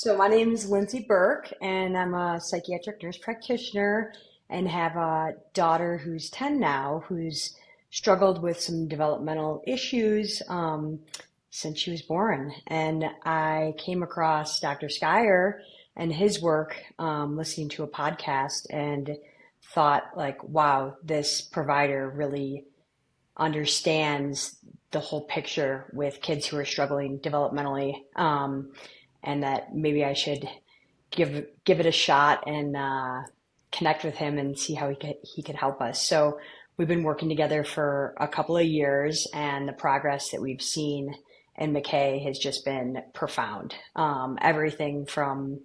So my name is Lindsay Burke, and I'm a psychiatric nurse practitioner and have a daughter who's 10 now, who's struggled with some developmental issues since she was born. And I came across Dr. Scire and his work listening to a podcast and thought like, wow, this provider really understands the whole picture with kids who are struggling developmentally, and that maybe I should give it a shot and connect with him and see how he could help us. So we've been working together for a couple of years, and the progress that we've seen in McKay has just been profound. Everything from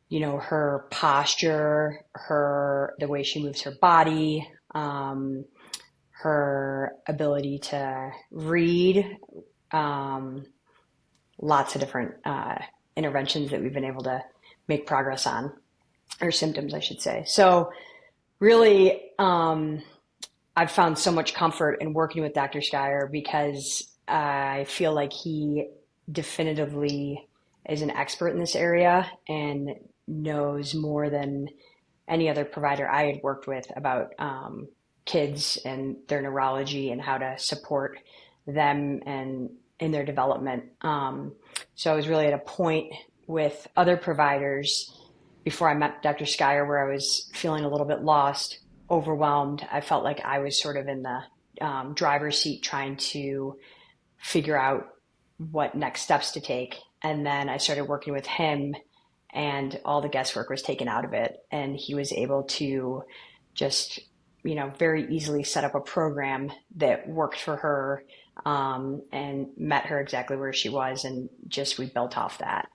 her posture, the way she moves her body, her ability to read, lots of different interventions that we've been able to make progress on, or symptoms, I should say. So really, I've found so much comfort in working with Dr. Scire because I feel like he definitively is an expert in this area and knows more than any other provider I had worked with about kids and their neurology and how to support them and in their development. So I was really at a point with other providers before I met Dr. Scire where I was feeling a little bit lost, overwhelmed. I felt like I was sort of in the driver's seat trying to figure out what next steps to take. And then I started working with him and all the guesswork was taken out of it. And he was able to just very easily set up a program that worked for her and met her exactly where she was. And just we built off that.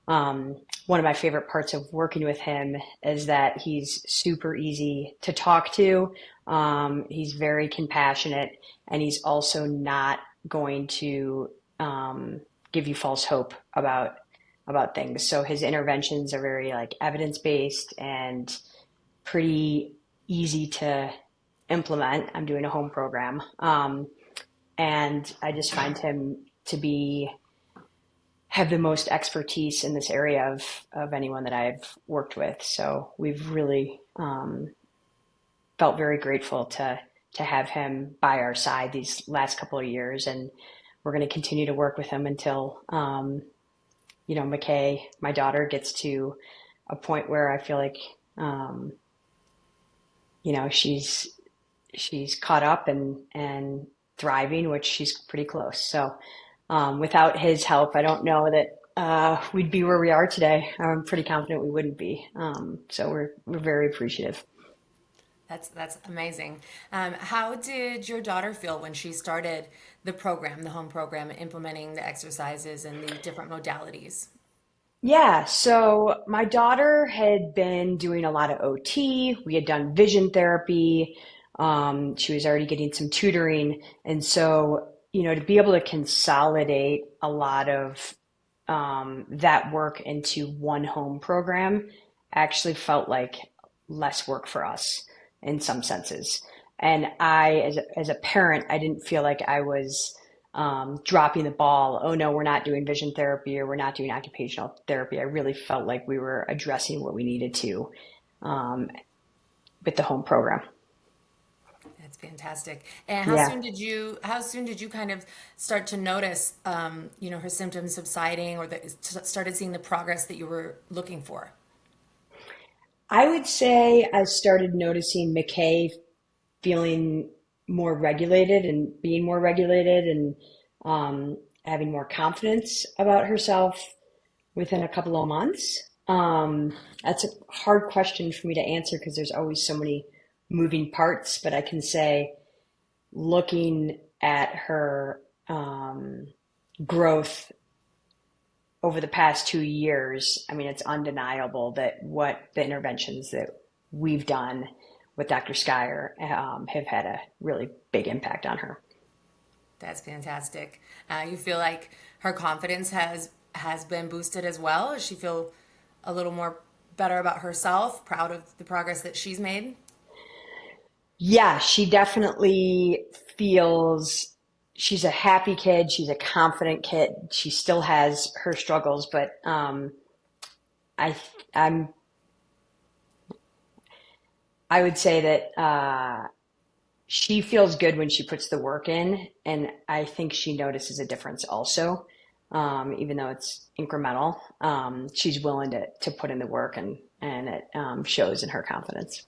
One of my favorite parts of working with him is that he's super easy to talk to. He's very compassionate, and he's also not going to give you false hope about things. So his interventions are very evidence-based and pretty easy to implement. I'm doing a home program. And I just find him to have the most expertise in this area of anyone that I've worked with. So we've really felt very grateful to have him by our side these last couple of years. And we're going to continue to work with him until, McKay, my daughter, gets to a point where I feel like, she's caught up and thriving, which she's pretty close. So without his help, I don't know that we'd be where we are today. I'm pretty confident we wouldn't be. So we're very appreciative. That's amazing. How did your daughter feel when she started the program, the home program, implementing the exercises and the different modalities? Yeah, so my daughter had been doing a lot of OT. We had done vision therapy. She was already getting some tutoring. And so, to be able to consolidate a lot of that work into one home program actually felt like less work for us in some senses. And as a parent, I didn't feel like I was dropping the ball. Oh no, we're not doing vision therapy or we're not doing occupational therapy. I really felt like we were addressing what we needed to with the home program. That's fantastic. And Yeah. how soon did you kind of start to notice, her symptoms subsiding or started seeing the progress that you were looking for? I would say I started noticing McKay feeling more regulated and being more regulated and having more confidence about herself within a couple of months. That's a hard question for me to answer because there's always so many moving parts, but I can say looking at her growth over the past 2 years, I mean, it's undeniable that what the interventions that we've done with Dr. Scire have had a really big impact on her. That's fantastic. You feel like her confidence has been boosted as well? Does she feel a little more better about herself, proud of the progress that she's made? Yeah, she definitely feels she's a happy kid. She's a confident kid. She still has her struggles, but I I'm I would say that she feels good when she puts the work in, and I think she notices a difference also. Even though it's incremental, she's willing to put in the work, and it shows in her confidence.